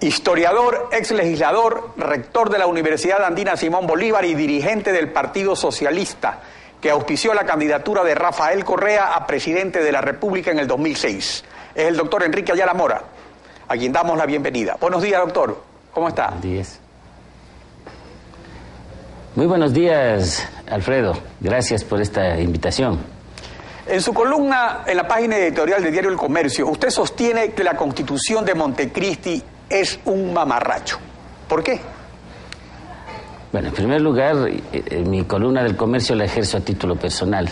Historiador, ex legislador, rector de la Universidad Andina Simón Bolívar y dirigente del Partido Socialista, que auspició la candidatura de Rafael Correa a presidente de la República en el 2006. Es el doctor Enrique Ayala Mora, a quien damos la bienvenida. Buenos días, doctor. ¿Cómo está? Buenos días. Muy buenos días, Alfredo. Gracias por esta invitación. En su columna, en la página editorial del diario El Comercio, usted sostiene que la Constitución de Montecristi es un mamarracho. ¿Por qué? Bueno, en primer lugar, mi columna del Comercio la ejerzo a título personal.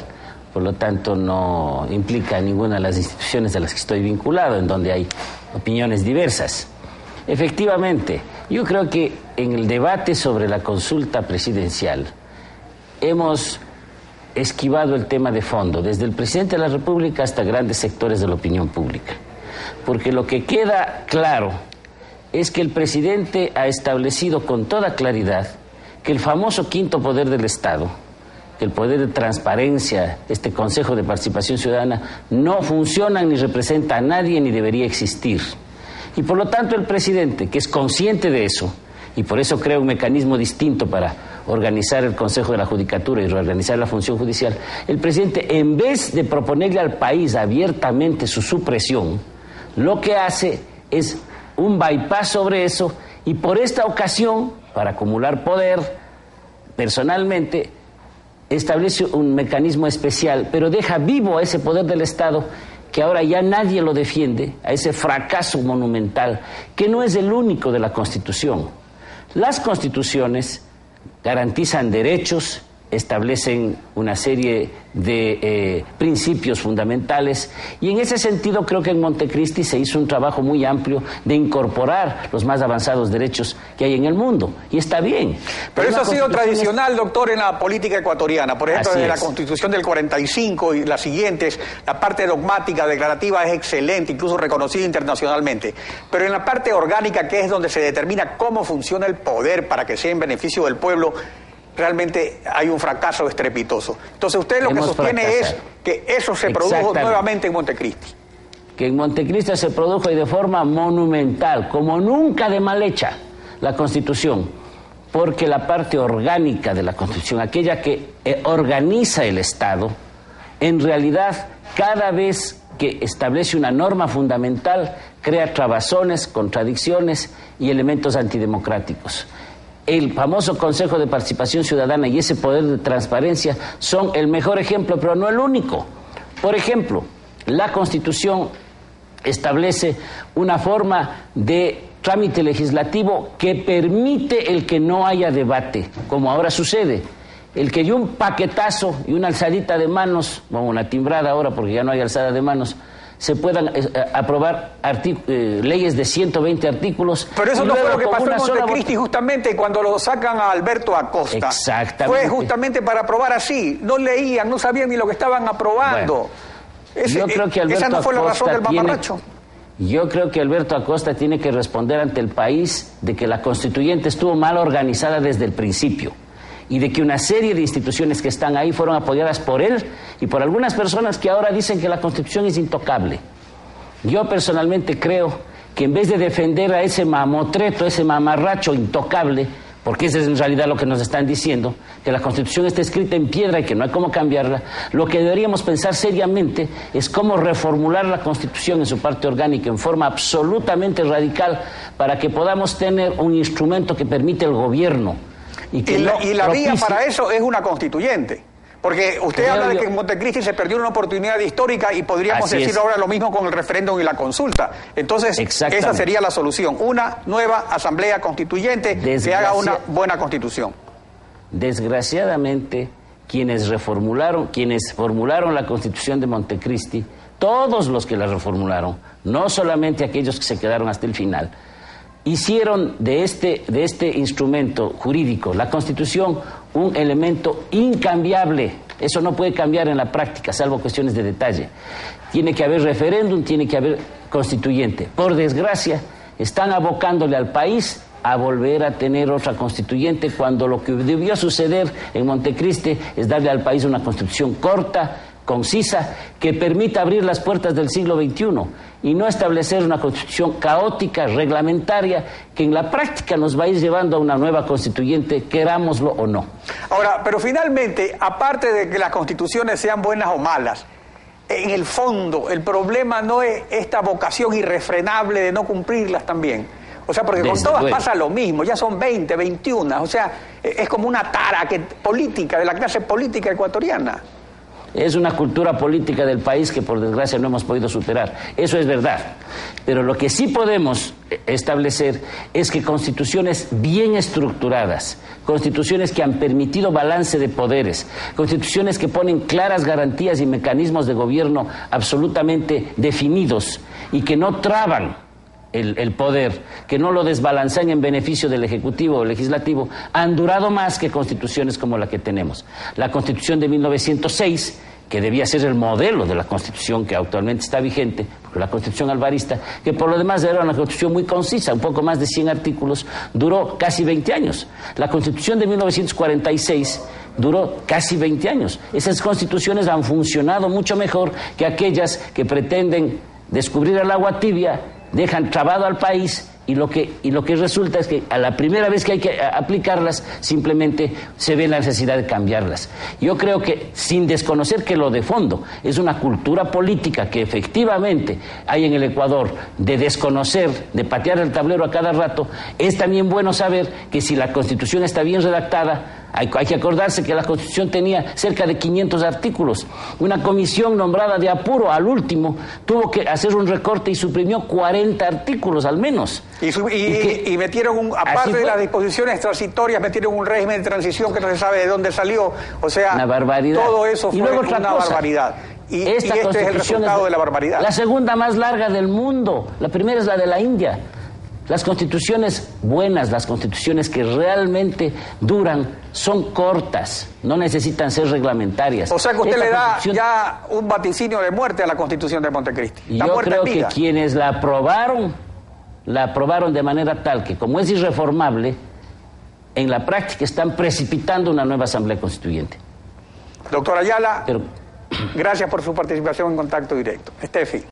Por lo tanto, no implica ninguna de las instituciones a las que estoy vinculado, en donde hay opiniones diversas. Efectivamente, yo creo que en el debate sobre la consulta presidencial hemos esquivado el tema de fondo, desde el presidente de la República hasta grandes sectores de la opinión pública. Porque lo que queda claro es que el presidente ha establecido con toda claridad que el famoso quinto poder del Estado, que el poder de transparencia, este Consejo de Participación Ciudadana, no funciona ni representa a nadie ni debería existir. Y por lo tanto el presidente, que es consciente de eso, y por eso crea un mecanismo distinto para organizar el Consejo de la Judicatura y reorganizar la función judicial, el presidente, en vez de proponerle al país abiertamente su supresión, lo que hace es un bypass sobre eso y por esta ocasión, para acumular poder, personalmente, establece un mecanismo especial, pero deja vivo a ese poder del Estado que ahora ya nadie lo defiende, a ese fracaso monumental, que no es el único de la Constitución. Las constituciones garantizan derechos, establecen una serie de principios fundamentales y en ese sentido creo que en Montecristi se hizo un trabajo muy amplio de incorporar los más avanzados derechos que hay en el mundo y está bien. Pero eso ha sido tradicional, doctor, en la política ecuatoriana. Por ejemplo, en la Constitución del 45 y las siguientes, la parte dogmática, declarativa es excelente, incluso reconocida internacionalmente. Pero en la parte orgánica, que es donde se determina cómo funciona el poder para que sea en beneficio del pueblo, realmente hay un fracaso estrepitoso. Entonces usted lo que sostiene es que eso se produjo nuevamente en Montecristi. Que en Montecristi se produjo y de forma monumental, como nunca de mal hecha, la Constitución, porque la parte orgánica de la Constitución, aquella que organiza el Estado, en realidad cada vez que establece una norma fundamental, crea trabazones, contradicciones y elementos antidemocráticos. El famoso Consejo de Participación Ciudadana y ese poder de transparencia son el mejor ejemplo, pero no el único. Por ejemplo, la Constitución establece una forma de trámite legislativo que permite el que no haya debate, como ahora sucede. El que de un paquetazo y una alzadita de manos, bueno, una timbrada ahora porque ya no hay alzada de manos, se puedan aprobar leyes de 120 artículos. Pero eso no fue lo que pasó en Montecristi justamente cuando lo sacan a Alberto Acosta. Exactamente. Fue justamente para aprobar así. No leían, no sabían ni lo que estaban aprobando. Bueno, yo creo que Alberto esa no fue la razón del mamarracho. Yo creo que Alberto Acosta tiene que responder ante el país de que la constituyente estuvo mal organizada desde el principio y de que una serie de instituciones que están ahí fueron apoyadas por él y por algunas personas que ahora dicen que la Constitución es intocable. Yo personalmente creo que en vez de defender a ese mamotreto, ese mamarracho intocable, porque eso es en realidad lo que nos están diciendo, que la Constitución está escrita en piedra y que no hay cómo cambiarla, lo que deberíamos pensar seriamente es cómo reformular la Constitución en su parte orgánica en forma absolutamente radical para que podamos tener un instrumento que permite el gobierno. Y la vía para eso es una constituyente. Porque usted habla de que en Montecristi se perdió una oportunidad histórica y podríamos decir ahora lo mismo con el referéndum y la consulta. Entonces, esa sería la solución. Una nueva asamblea constituyente que haga una buena constitución. Desgraciadamente, quienes formularon la Constitución de Montecristi, todos los que la reformularon, no solamente aquellos que se quedaron hasta el final, hicieron de este instrumento jurídico, la Constitución, un elemento incambiable. Eso no puede cambiar en la práctica, salvo cuestiones de detalle. Tiene que haber referéndum, tiene que haber constituyente. Por desgracia, están abocándole al país a volver a tener otra constituyente cuando lo que debió suceder en Montecristi es darle al país una constitución corta, concisa, que permita abrir las puertas del siglo XXI y no establecer una constitución caótica, reglamentaria, que en la práctica nos va a ir llevando a una nueva constituyente, querámoslo o no. Ahora, pero finalmente, aparte de que las constituciones sean buenas o malas, en el fondo el problema no es esta vocación irrefrenable de no cumplirlas también. O sea, porque con todas pasa lo mismo, ya son 20, 21, o sea, es como una tara política, de la clase política ecuatoriana. Es una cultura política del país que por desgracia no hemos podido superar. Eso es verdad. Pero lo que sí podemos establecer es que constituciones bien estructuradas, constituciones que han permitido balance de poderes, constituciones que ponen claras garantías y mecanismos de gobierno absolutamente definidos y que no traban el poder, que no lo desbalancean en beneficio del Ejecutivo o Legislativo, han durado más que constituciones como la que tenemos. La Constitución de 1906, que debía ser el modelo de la Constitución que actualmente está vigente, la Constitución alvarista, que por lo demás era una Constitución muy concisa, un poco más de 100 artículos, duró casi 20 años. La Constitución de 1946 duró casi 20 años. Esas constituciones han funcionado mucho mejor que aquellas que pretenden descubrir el agua tibia, dejan trabado al país y lo que resulta es que a la primera vez que hay que aplicarlas simplemente se ve la necesidad de cambiarlas. Yo creo que, sin desconocer que lo de fondo es una cultura política que efectivamente hay en el Ecuador de desconocer, de patear el tablero a cada rato, es también bueno saber que si la Constitución está bien redactada, hay que acordarse que la Constitución tenía cerca de 500 artículos. Una comisión nombrada de apuro al último tuvo que hacer un recorte y suprimió 40 artículos al menos. Y metieron, aparte de las disposiciones transitorias, metieron un régimen de transición que no se sabe de dónde salió. O sea, una barbaridad. Todo eso fue una barbaridad. Y este es el resultado de la barbaridad. La segunda más larga del mundo. La primera es la de la India. Las constituciones buenas, las constituciones que realmente duran, son cortas, no necesitan ser reglamentarias. O sea que usted le da ya un vaticinio de muerte a la Constitución de Montecristi. Yo creo que quienes la aprobaron de manera tal que, como es irreformable, en la práctica están precipitando una nueva Asamblea Constituyente. Doctor Ayala, gracias por su participación en Contacto Directo. Estefi.